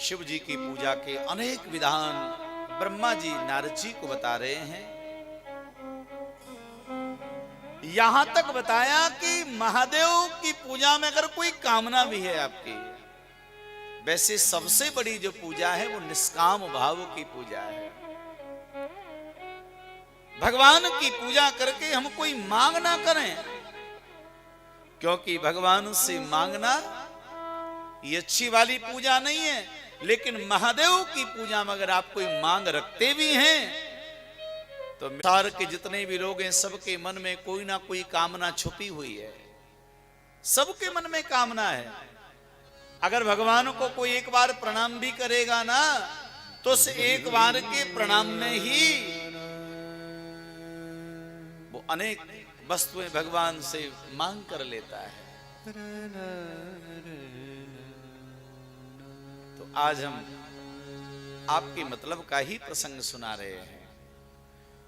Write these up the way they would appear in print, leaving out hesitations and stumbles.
शिव जी की पूजा के अनेक विधान ब्रह्मा जी नारद जी को बता रहे हैं। यहां तक बताया कि महादेव की पूजा में अगर कोई कामना भी है आपकी, वैसे सबसे बड़ी जो पूजा है वो निष्काम भाव की पूजा है। भगवान की पूजा करके हम कोई मांग ना करें, क्योंकि भगवान से मांगना ये अच्छी वाली पूजा नहीं है। लेकिन महादेव की पूजा में अगर आप कोई मांग रखते भी हैं तो संसार के जितने भी लोग हैं सबके मन में कोई ना कोई कामना छुपी हुई है। सबके मन में कामना है। अगर भगवान को कोई एक बार प्रणाम भी करेगा ना, तो उस एक बार के प्रणाम में ही वो अनेक वस्तुएं भगवान से मांग कर लेता है। तो आज हम आपके मतलब का ही प्रसंग सुना रहे हैं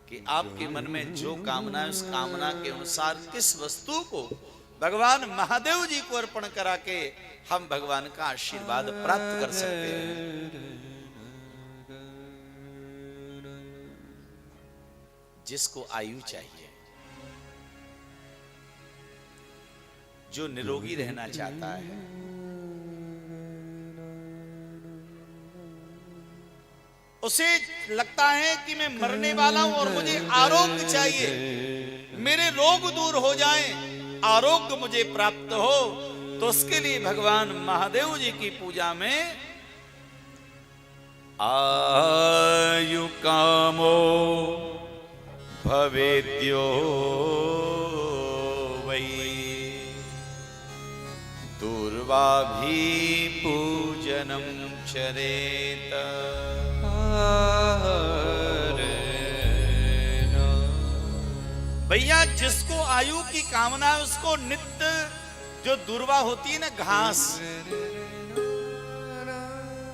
कि आपके मन में जो कामना है उस कामना के अनुसार किस वस्तु को भगवान महादेव जी को अर्पण करा के हम भगवान का आशीर्वाद प्राप्त कर सकते हैं। जिसको आयु चाहिए, जो निरोगी रहना चाहता है, उसे लगता है कि मैं मरने वाला हूं और मुझे आरोग्य चाहिए, मेरे रोग दूर हो जाएं, आरोग्य मुझे प्राप्त हो, तो उसके लिए भगवान महादेव जी की पूजा में आयु कामो भवेद्यो वै दूर्वाभी पूजनम चरेत। भैया जिसको आयु की कामना है उसको नित्य जो दूर्वा होती है ना घास,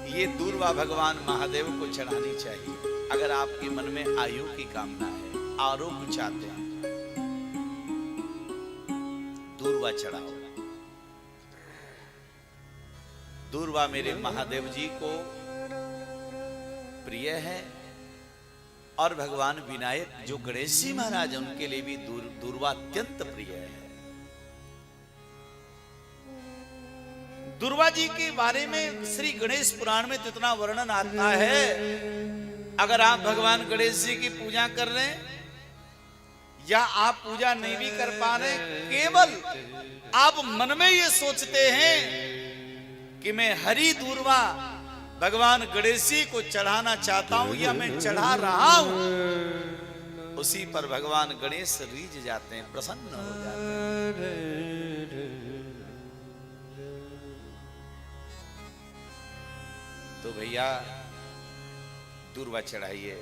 ये दूर्वा भगवान महादेव को चढ़ानी चाहिए। अगर आपके मन में आयु की कामना है, आरोग्य चाहते हैं, दूर्वा चढ़ाओ। दूर्वा मेरे महादेव जी को प्रिय है और भगवान विनायक जो गणेश जी महाराज उनके लिए भी दूर्वा अत्यंत प्रिय है। दूर्वा जी के बारे में श्री गणेश पुराण में जितना वर्णन आता है, अगर आप भगवान गणेश जी की पूजा कर रहे हैं या आप पूजा नहीं भी कर पा रहे, केवल आप मन में ये सोचते हैं कि मैं हरि दूर्वा भगवान गणेश जी को चढ़ाना चाहता हूं या मैं चढ़ा रहा हूं, उसी पर भगवान गणेश रीझ जाते हैं, प्रसन्न हो जाते हैं। तो भैया दूर्वा चढ़ाइए।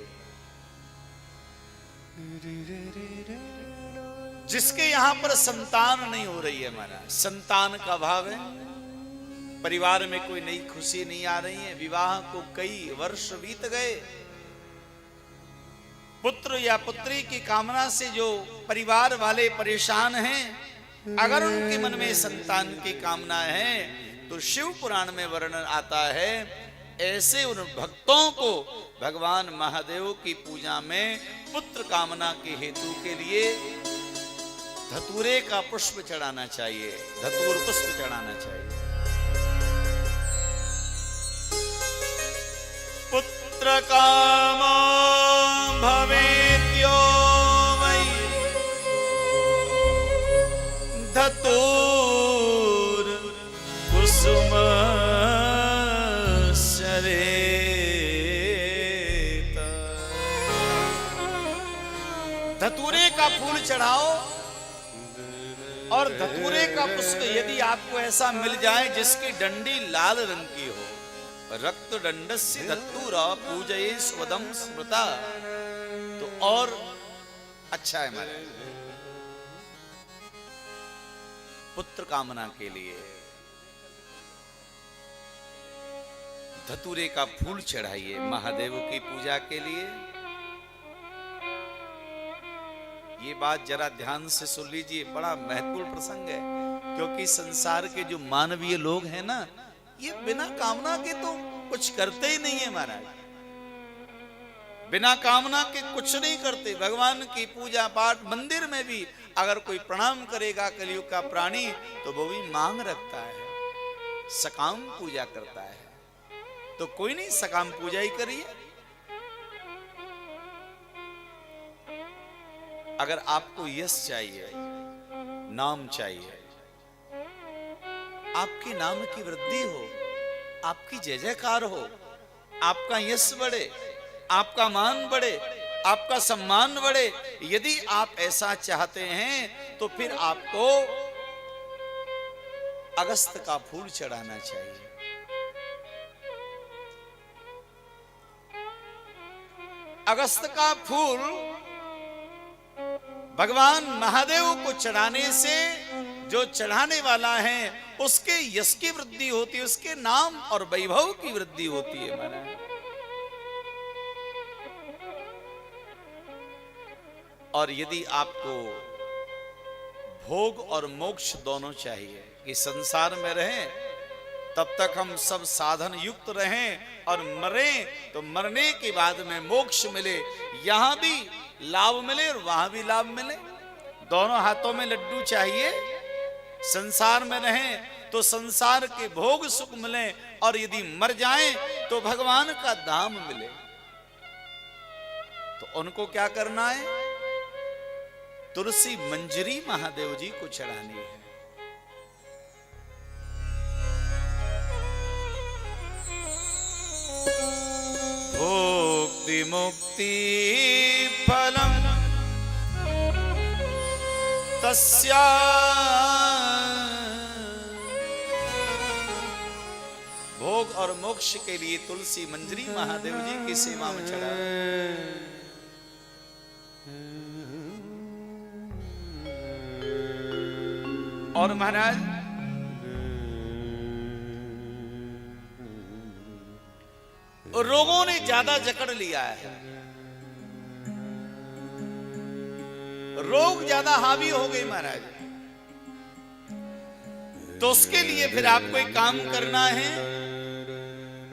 जिसके यहां पर संतान नहीं हो रही है, हमारा संतान का भाव है, परिवार में कोई नई खुशी नहीं आ रही है, विवाह को कई वर्ष बीत गए, पुत्र या पुत्री की कामना से जो परिवार वाले परेशान हैं, अगर उनके मन में संतान की कामना है तो शिव पुराण में वर्णन आता है, ऐसे उन भक्तों को भगवान महादेव की पूजा में पुत्र कामना के हेतु के लिए धतूरे का पुष्प चढ़ाना चाहिए, धतूर पुष्प चढ़ाना चाहिए। पुत्र कामो भवेद्यो वै धतूर कुसुम चरेत। धतूरे का फूल चढ़ाओ और धतूरे का पुष्प यदि आपको ऐसा मिल जाए जिसकी डंडी लाल रंग की हो, रक्त दंडस्य धतूरा पूजये स्वदम स्मृता, तो और अच्छा है। हमारे पुत्र कामना के लिए धतूरे का फूल चढ़ाइए महादेव की पूजा के लिए। ये बात जरा ध्यान से सुन लीजिए, बड़ा महत्वपूर्ण प्रसंग है, क्योंकि संसार के जो मानवीय लोग हैं ना, ये बिना कामना के तो कुछ करते ही नहीं है महाराज, बिना कामना के कुछ नहीं करते। भगवान की पूजा पाठ, मंदिर में भी अगर कोई प्रणाम करेगा कलयुग का प्राणी तो वो भी मांग रखता है, सकाम पूजा करता है। तो कोई नहीं, सकाम पूजा ही करिए। अगर आपको यश चाहिए, नाम चाहिए, आपके नाम की वृद्धि हो, आपकी जय जयकार हो, आपका यश बढ़े, आपका मान बढ़े, आपका सम्मान बढ़े, यदि आप ऐसा चाहते हैं तो फिर आपको अगस्त का फूल चढ़ाना चाहिए। अगस्त का फूल भगवान महादेव को चढ़ाने से जो चढ़ाने वाला है उसके यश की वृद्धि होती है, उसके नाम और वैभव की वृद्धि होती है महाराज। और यदि आपको भोग और मोक्ष दोनों चाहिए कि संसार में रहें तब तक हम सब साधन युक्त रहें और मरें तो मरने के बाद में मोक्ष मिले, यहां भी लाभ मिले और वहां भी लाभ मिले, दोनों हाथों में लड्डू चाहिए। संसार में रहें तो संसार के भोग सुख मिले और यदि मर जाएं तो भगवान का धाम मिले। तो उनको क्या करना है? तुलसी मंजरी महादेव जी को चढ़ानी है। भोक्ति मुक्ति फलम तस्या भोग और मोक्ष के लिए तुलसी मंजरी महादेव जी की सेवा में चढ़ा। और महाराज रोगों ने ज्यादा जकड़ लिया है, रोग ज्यादा हावी हो गए महाराज। तो उसके लिए फिर आपको एक काम करना है,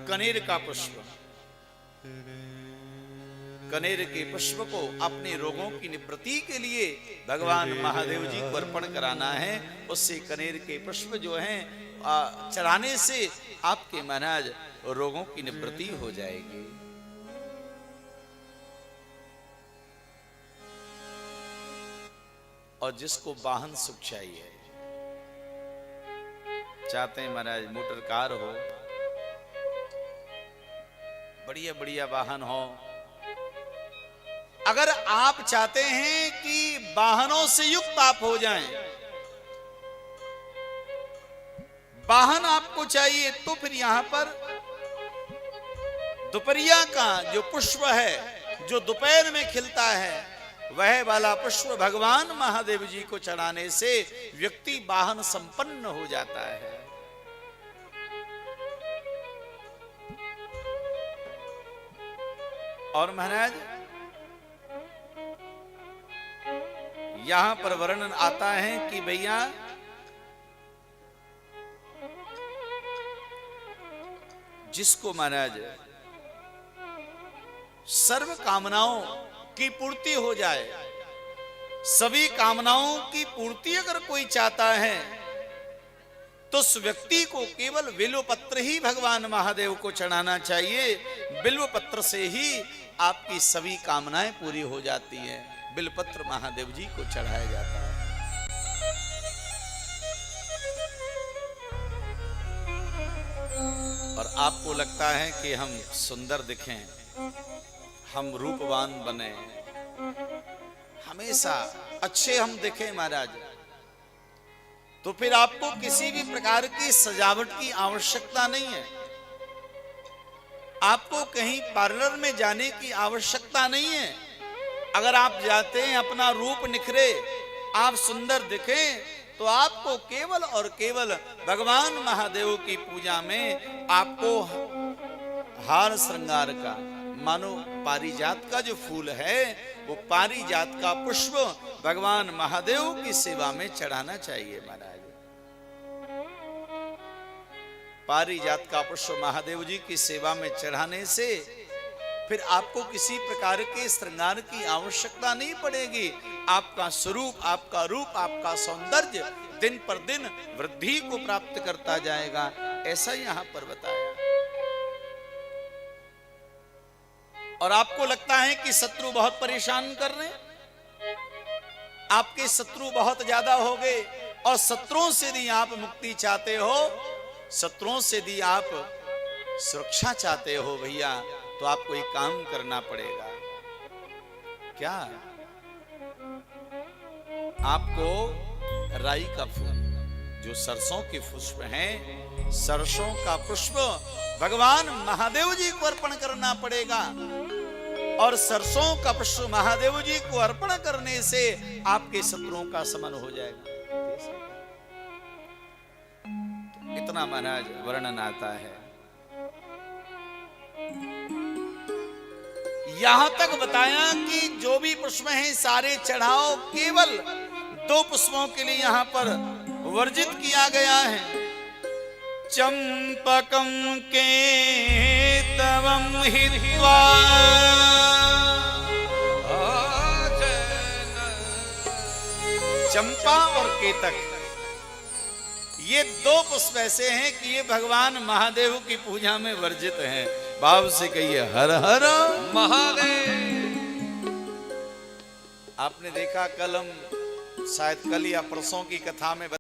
कनेर का पुष्प, कनेर के पुष्प को अपने रोगों की निवृत्ति के लिए भगवान महादेव जी को अर्पण कराना है। उससे कनेर के पुष्प जो हैं चढ़ाने से आपके महाराज रोगों की निवृत्ति हो जाएगी। और जिसको वाहन सुख चाहिए, चाहते हैं महाराज मोटर कार हो, बढ़िया बढ़िया वाहन हो, अगर आप चाहते हैं कि वाहनों से युक्त आप हो जाएं, वाहन आपको चाहिए, तो फिर यहां पर दोपहरिया का जो पुष्प है, जो दोपहर में खिलता है, वह वाला पुष्प भगवान महादेव जी को चढ़ाने से व्यक्ति वाहन संपन्न हो जाता है। और महाराज यहां पर वर्णन आता है कि भैया जिसको महाराज सर्व कामनाओं की पूर्ति हो जाए, सभी कामनाओं की पूर्ति अगर कोई चाहता है तो उस व्यक्ति को केवल बिल्व पत्र ही भगवान महादेव को चढ़ाना चाहिए। बिल्व पत्र से ही आपकी सभी कामनाएं पूरी हो जाती हैं। बिल्व पत्र महादेव जी को चढ़ाया जाता है। और आपको लगता है कि हम सुंदर दिखें, हम रूपवान बने, हमेशा अच्छे हम दिखें महाराज, तो फिर आपको किसी भी प्रकार की सजावट की आवश्यकता नहीं है। आपको कहीं पार्लर में जाने की आवश्यकता नहीं है। अगर आप जाते हैं अपना रूप निखरे, आप सुंदर दिखें, तो आपको केवल और केवल भगवान महादेव की पूजा में आपको हार श्रृंगार का, मानो पारिजात का जो फूल है, वो पारिजात का पुष्प भगवान महादेव की सेवा में चढ़ाना चाहिए महाराज। पारिजात का पुष्प महादेव जी की सेवा में चढ़ाने से फिर आपको किसी प्रकार के श्रृंगार की आवश्यकता नहीं पड़ेगी। आपका स्वरूप, आपका रूप, आपका सौंदर्य दिन पर दिन वृद्धि को प्राप्त करता जाएगा, ऐसा यहां पर बताया। और आपको लगता है कि शत्रु बहुत परेशान कर रहे हैं, आपके शत्रु बहुत ज्यादा हो गए, और शत्रुओं से यदि आप मुक्ति चाहते हो, शत्रुओं से यदि आप सुरक्षा चाहते हो भैया, तो आपको एक काम करना पड़ेगा। क्या? आपको राई का फूल, जो सरसों के पुष्प हैं, सरसों का पुष्प भगवान महादेव जी को अर्पण करना पड़ेगा। और सरसों का पुष्प महादेव जी को अर्पण करने से आपके शत्रुओं का शमन हो जाएगा। इतना महाराज वर्णन आता है। यहां तक बताया कि जो भी पुष्प हैं सारे चढ़ाओ, केवल 2 पुष्पों के लिए यहां पर वर्जित किया गया है। चंपकम के तवम हित्वा, चंपा और केतक, ये 2 पुष्प ऐसे हैं कि ये भगवान महादेव की पूजा में वर्जित हैं। भाव से कहिए हर हर महादेव। आपने देखा, कल हम शायद कल या परसों की कथा में